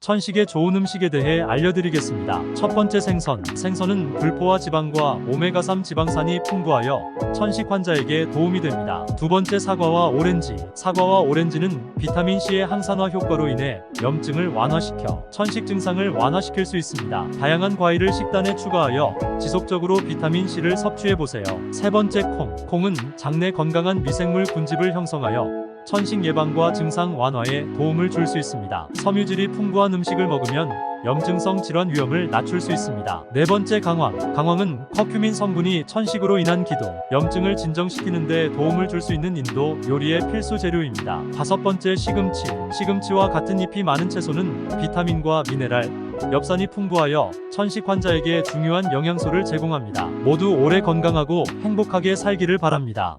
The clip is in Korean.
천식에 좋은 음식에 대해 알려드리겠습니다. 첫 번째 생선은 불포화 지방과 오메가3 지방산이 풍부하여 천식 환자에게 도움이 됩니다. 두 번째 사과와 오렌지는 비타민C의 항산화 효과로 인해 염증을 완화시켜 천식 증상을 완화시킬 수 있습니다. 다양한 과일을 식단에 추가하여 지속적으로 비타민C를 섭취해보세요. 세 번째 콩은 장내 건강한 미생물 군집을 형성하여 천식 예방과 증상 완화에 도움을 줄 수 있습니다. 섬유질이 풍부한 음식을 먹으면 염증성 질환 위험을 낮출 수 있습니다. 네 번째 강황은 커큐민 성분이 천식으로 인한 기도, 염증을 진정시키는 데 도움을 줄 수 있는 인도 요리의 필수 재료입니다. 다섯 번째 시금치와 같은 잎이 많은 채소는 비타민과 미네랄, 엽산이 풍부하여 천식 환자에게 중요한 영양소를 제공합니다. 모두 오래 건강하고 행복하게 살기를 바랍니다.